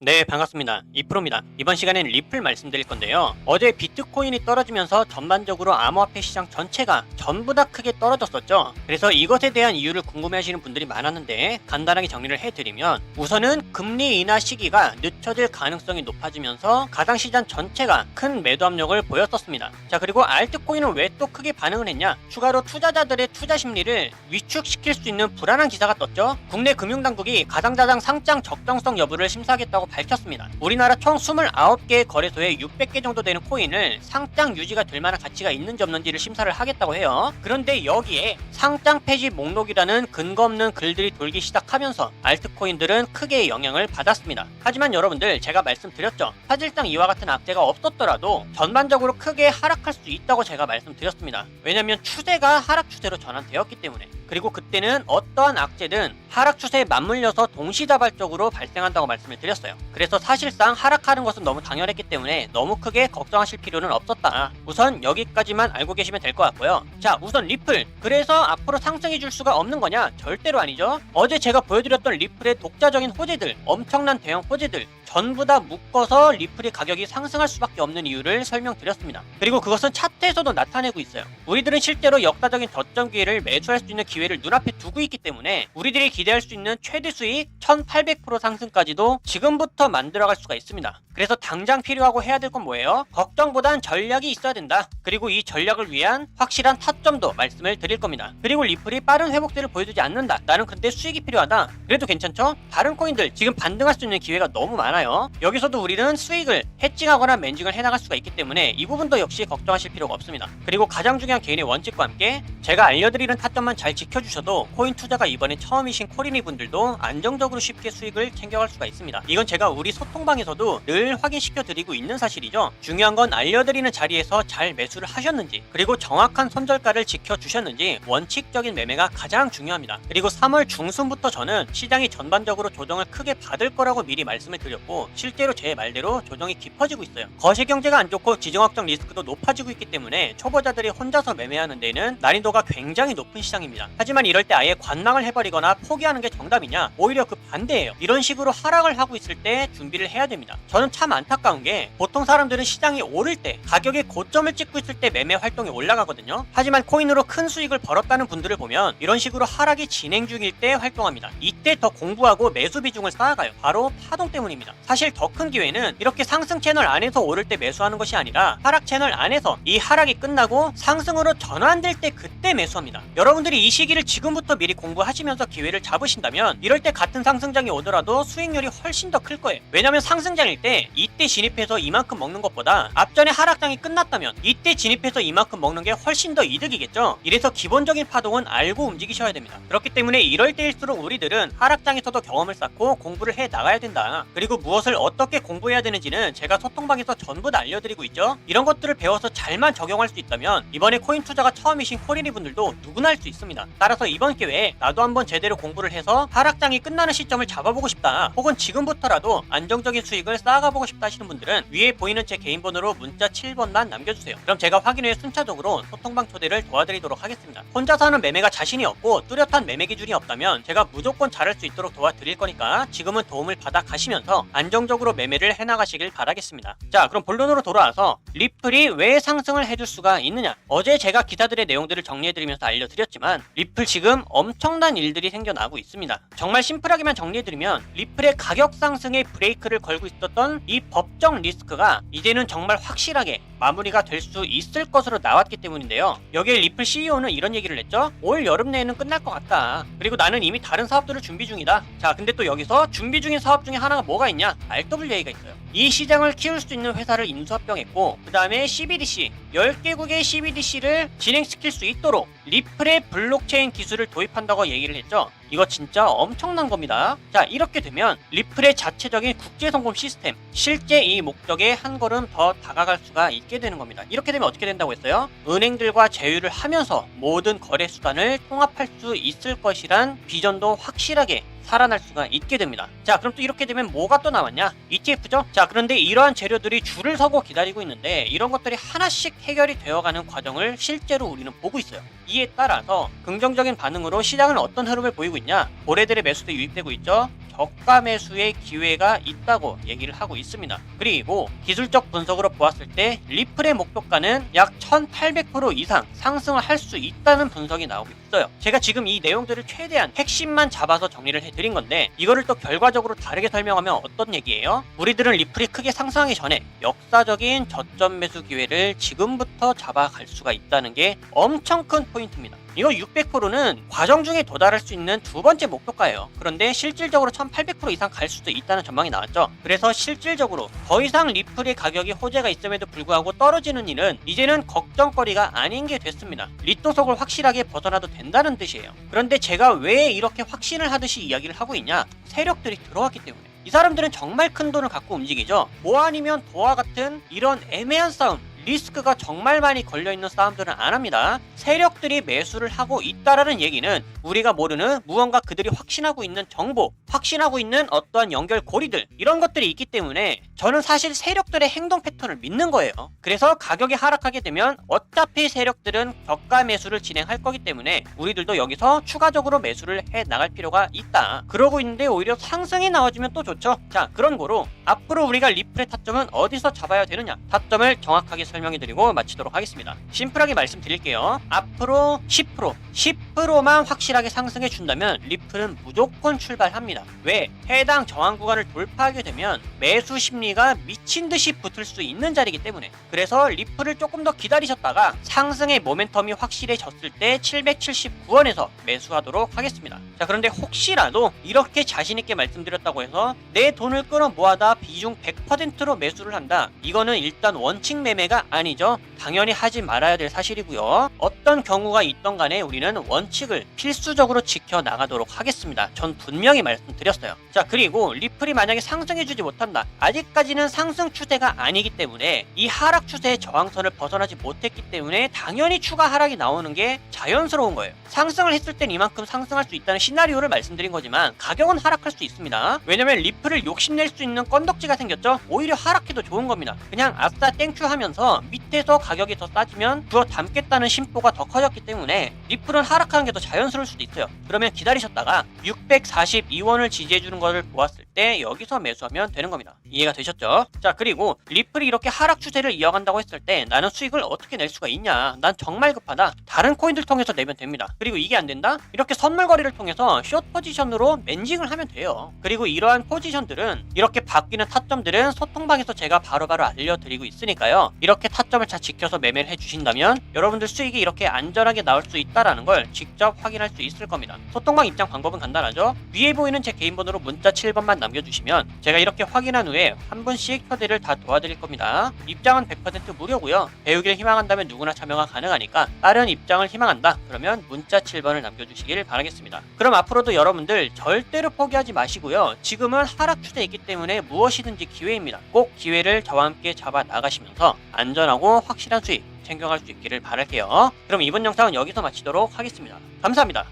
네, 반갑습니다. 이프로입니다. 이번 시간엔 리플 말씀드릴 건데요. 어제 비트코인이 떨어지면서 전반적으로 암호화폐 시장 전체가 전부 다 크게 떨어졌었죠. 그래서 이것에 대한 이유를 궁금해하시는 분들이 많았는데 간단하게 정리를 해드리면, 우선은 금리 인하 시기가 늦춰질 가능성이 높아지면서 가상시장 전체가 큰 매도 압력을 보였었습니다. 자, 그리고 알트코인은 왜 또 크게 반응을 했냐? 추가로 투자자들의 투자 심리를 위축시킬 수 있는 불안한 기사가 떴죠. 국내 금융당국이 가상자산 상장 적정성 여부를 심사하겠다고 밝혔습니다. 우리나라 총 29개의 거래소에 600개 정도 되는 코인을 상장 유지가 될 만한 가치가 있는지 없는지를 심사를 하겠다고 해요. 그런데 여기에 상장 폐지 목록이라는 근거 없는 글들이 돌기 시작하면서 알트코인들은 크게 영향을 받았습니다. 하지만 여러분들, 제가 말씀드렸죠. 사실상 이와 같은 악재가 없었더라도 전반적으로 크게 하락할 수 있다고 제가 말씀드렸습니다. 왜냐면 추세가 하락 추세로 전환되었기 때문에. 그리고 그때는 어떠한 악재든 하락 추세에 맞물려서 동시다발적으로 발생한다고 말씀을 드렸어요. 그래서 사실상 하락하는 것은 너무 당연했기 때문에 너무 크게 걱정하실 필요는 없었다. 우선 여기까지만 알고 계시면 될 것 같고요. 자, 우선 리플. 그래서 앞으로 상승해 줄 수가 없는 거냐? 절대로 아니죠. 어제 제가 보여드렸던 리플의 독자적인 호재들, 엄청난 대형 호재들 전부 다 묶어서 리플의 가격이 상승할 수밖에 없는 이유를 설명드렸습니다. 그리고 그것은 차트에서도 나타내고 있어요. 우리들은 실제로 역사적인 저점 기회를 매수할 수 있는 기회를 눈앞에 두고 있기 때문에 우리들이 기대할 수 있는 최대 수익 1800% 상승까지도 지금부터 만들어갈 수가 있습니다. 그래서 당장 필요하고 해야 될 건 뭐예요? 걱정보단 전략이 있어야 된다. 그리고 이 전략을 위한 확실한 타점도 말씀을 드릴 겁니다. 그리고 리플이 빠른 회복세를 보여주지 않는다. 나는 근데 수익이 필요하다. 그래도 괜찮죠? 다른 코인들 지금 반등할 수 있는 기회가 너무 많아요. 여기서도 우리는 수익을 해칭하거나 멘징을 해나갈 수가 있기 때문에 이 부분도 역시 걱정하실 필요가 없습니다. 그리고 가장 중요한 개인의 원칙과 함께 제가 알려드리는 타점만 잘 지켜주셔도 코인 투자가 이번에 처음이신 코리니 분들도 안정적으로 쉽게 수익을 챙겨갈 수가 있습니다. 이건 제가 우리 소통방에서도 늘 확인시켜 드리고 있는 사실이죠. 중요한 건 알려드리는 자리에서 잘 매수를 하셨는지, 그리고 정확한 손절가를 지켜주셨는지, 원칙적인 매매가 가장 중요합니다. 그리고 3월 중순부터 저는 시장이 전반적으로 조정을 크게 받을 거라고 미리 말씀을 드렸고, 실제로 제 말대로 조정이 깊어지고 있어요. 거시경제가 안 좋고 지정학적 리스크도 높아지고 있기 때문에 초보자들이 혼자서 매매하는 데는 난이도가 굉장히 높은 시장입니다. 하지만 이럴 때 아예 관망을 해버리거나 포기하는 게 정답이냐? 오히려 그 반대예요. 이런 식으로 하락을 하고 있을 때 준비를 해야 됩니다. 저는 참 안타까운 게, 보통 사람들은 시장이 오를 때, 가격의 고점을 찍고 있을 때 매매 활동이 올라가거든요. 하지만 코인으로 큰 수익을 벌었다는 분들을 보면 이런 식으로 하락이 진행 중일 때 활동합니다. 이때 더 공부하고 매수 비중을 쌓아가요. 바로 파동 때문입니다. 사실 더 큰 기회는 이렇게 상승 채널 안에서 오를 때 매수하는 것이 아니라 하락 채널 안에서 이 하락이 끝나고 상승으로 전환될 때 그때 매수합니다. 여러분들이 이 시기를 지금부터 미리 공부하시면서 기회를 잡으신다면 이럴 때 같은 상승장이 오더라도 수익률이 훨씬 더 클 거예요. 왜냐면 상승장일 때 이때 진입해서 이만큼 먹는 것보다 앞전에 하락장이 끝났다면 이때 진입해서 이만큼 먹는 게 훨씬 더 이득이겠죠. 이래서 기본적인 파동은 알고 움직이셔야 됩니다. 그렇기 때문에 이럴 때일수록 우리들은 하락장에서도 경험을 쌓고 공부를 해 나가야 된다. 그리고 무엇을 어떻게 공부해야 되는지는 제가 소통방에서 전부 다 알려드리고 있죠. 이런 것들을 배워서 잘만 적용할 수 있다면 이번에 코인 투자가 처음이신 코리니 분들도 누구나 할 수 있습니다. 따라서 이번 기회에 나도 한번 제대로 공부를 해서 하락장이 끝나는 시점을 잡아보고 싶다, 혹은 지금부터라도 안정적인 수익을 쌓아가보고 싶다 하시는 분들은 위에 보이는 제 개인 번호로 문자 7번만 남겨주세요. 그럼 제가 확인 후에 순차적으로 소통방 초대를 도와드리도록 하겠습니다. 혼자서 하는 매매가 자신이 없고 뚜렷한 매매 기준이 없다면 제가 무조건 잘할 수 있도록 도와드릴 거니까 지금은 도움을 받아 가시면서 안정적으로 매매를 해나가시길 바라겠습니다. 자, 그럼 본론으로 돌아와서 리플이 왜 상승을 해줄 수가 있느냐? 어제 제가 기사들의 내용들을 정리해드리면서 알려드렸지만 리플 지금 엄청난 일들이 생겨나고 있습니다. 정말 심플하게만 정리해드리면 리플의 가격 상승에 브레이크를 걸고 있었던 이 법정 리스크가 이제는 정말 확실하게 마무리가 될 수 있을 것으로 나왔기 때문인데요. 여기에 리플 CEO는 이런 얘기를 했죠. 올 여름 내에는 끝날 것 같다. 그리고 나는 이미 다른 사업들을 준비 중이다. 자, 근데 또 여기서 준비 중인 사업 중에 하나가 뭐가 있냐? RWA가 있어요. 이 시장을 키울 수 있는 회사를 인수합병했고, 그 다음에 CBDC 10개국의 CBDC를 진행시킬 수 있도록 리플의 블록체인 기술을 도입한다고 얘기를 했죠. 이거 진짜 엄청난 겁니다. 자, 이렇게 되면 리플의 자체적인 국제송금 시스템, 실제 이 목적에 한 걸음 더 다가갈 수가 있게 되는 겁니다. 이렇게 되면 어떻게 된다고 했어요? 은행들과 제휴를 하면서 모든 거래 수단을 통합할 수 있을 것이란 비전도 확실하게 살아날 수가 있게 됩니다. 자, 그럼 또 이렇게 되면 뭐가 또 나왔냐? ETF죠? 자, 그런데 이러한 재료들이 줄을 서고 기다리고 있는데 이런 것들이 하나씩 해결이 되어가는 과정을 실제로 우리는 보고 있어요. 이에 따라서 긍정적인 반응으로 시장은 어떤 흐름을 보이고 있냐? 고래들의 매수도 유입되고 있죠. 저가 매수의 기회가 있다고 얘기를 하고 있습니다. 그리고 기술적 분석으로 보았을 때 리플의 목표가는 약 1800% 이상 상승을 할 수 있다는 분석이 나오고 있어요. 제가 지금 이 내용들을 최대한 핵심만 잡아서 정리를 해드린 건데 이거를 또 결과적으로 다르게 설명하면 어떤 얘기예요? 우리들은 리플이 크게 상승하기 전에 역사적인 저점 매수 기회를 지금부터 잡아갈 수가 있다는 게 엄청 큰 포인트입니다. 이거 600%는 과정 중에 도달할 수 있는 두 번째 목표가예요. 그런데 실질적으로 1800% 이상 갈 수도 있다는 전망이 나왔죠. 그래서 실질적으로 더 이상 리플의 가격이 호재가 있음에도 불구하고 떨어지는 일은 이제는 걱정거리가 아닌 게 됐습니다. 리토속을 확실하게 벗어나도 된다는 뜻이에요. 그런데 제가 왜 이렇게 확신을 하듯이 이야기를 하고 있냐? 세력들이 들어왔기 때문에. 이 사람들은 정말 큰 돈을 갖고 움직이죠. 뭐 아니면 도와 같은 이런 애매한 싸움, 리스크가 정말 많이 걸려있는 싸움들은 안 합니다. 세력들이 매수를 하고 있다라는 얘기는 우리가 모르는 무언가 그들이 확신하고 있는 정보, 확신하고 있는 어떠한 연결고리들, 이런 것들이 있기 때문에 저는 사실 세력들의 행동 패턴을 믿는 거예요. 그래서 가격이 하락하게 되면 어차피 세력들은 저가 매수를 진행할 거기 때문에 우리들도 여기서 추가적으로 매수를 해 나갈 필요가 있다. 그러고 있는데 오히려 상승이 나와주면 또 좋죠. 자, 그런 거로 앞으로 우리가 리플의 타점은 어디서 잡아야 되느냐, 타점을 정확하게 설명해드리고 마치도록 하겠습니다. 심플하게 말씀드릴게요. 앞으로 10%만 확실하게 상승해 준다면 리플은 무조건 출발합니다. 왜? 해당 저항 구간을 돌파하게 되면 매수 심리가 미친듯이 붙을 수 있는 자리이기 때문에. 그래서 리플을 조금 더 기다리셨다가 상승의 모멘텀이 확실해졌을 때 779원에서 매수하도록 하겠습니다. 자, 그런데 혹시라도 이렇게 자신있게 말씀드렸다고 해서 내 돈을 끌어 모아다 비중 100%로 매수를 한다, 이거는 일단 원칙 매매가 아니죠. 당연히 하지 말아야 될 사실이고요. 어떤 경우가 있던 간에 우리는 원칙을 필수적으로 지켜나가도록 하겠습니다. 전 분명히 말씀드렸어요. 자, 그리고 리플이 만약에 상승해주지 못한다, 아직까지는 상승 추세가 아니기 때문에 이 하락 추세의 저항선을 벗어나지 못했기 때문에 당연히 추가 하락이 나오는 게 자연스러운 거예요. 상승을 했을 땐 이만큼 상승할 수 있다는 시나리오를 말씀드린 거지만 가격은 하락할 수 있습니다. 왜냐면 리플을 욕심낼 수 있는 건덕지가 생겼죠. 오히려 하락해도 좋은 겁니다. 그냥 아싸 땡큐 하면서 밑에서 가격이 더 싸지면 주어 담겠다는 심보가 더 커졌기 때문에 리플은 하락하는 게 더 자연스러울 수도 있어요. 그러면 기다리셨다가 642원을 지지해주는 것을 보았을 때 여기서 매수하면 되는 겁니다. 이해가 되셨죠? 자, 그리고 리플이 이렇게 하락 추세를 이어간다고 했을 때 나는 수익을 어떻게 낼 수가 있냐? 난 정말 급하다. 다른 코인들 통해서 내면 됩니다. 그리고 이게 안 된다? 이렇게 선물 거래를 통해서 숏 포지션으로 멘징을 하면 돼요. 그리고 이러한 포지션들은, 이렇게 바뀌는 타점들은 소통방에서 제가 바로바로 알려드리고 있으니까요. 이렇게 타점을 잘 지켜서 매매를 해주신다면 여러분들 수익이 이렇게 안전하게 나올 수 있다라는 걸 직접 확인할 수 있을 겁니다. 소통방 입장 방법은 간단하죠. 위에 보이는 제 개인 번호로 문자 7번만 남겨주시면 제가 이렇게 확인한 후에 한 분씩 협의를 다 도와드릴 겁니다. 입장은 100% 무료고요. 배우기를 희망한다면 누구나 참여가 가능하니까 다른 입장을 희망한다, 그러면 문자 7번을 남겨주시길 바라겠습니다. 그럼 앞으로도 여러분들 절대로 포기하지 마시고요. 지금은 하락 추세에 있기 때문에 무엇이든지 기회입니다. 꼭 기회를 저와 함께 잡아 나가시면서 안전하고 확실한 수익 챙겨갈 수 있기를 바랄게요. 그럼 이번 영상은 여기서 마치도록 하겠습니다. 감사합니다.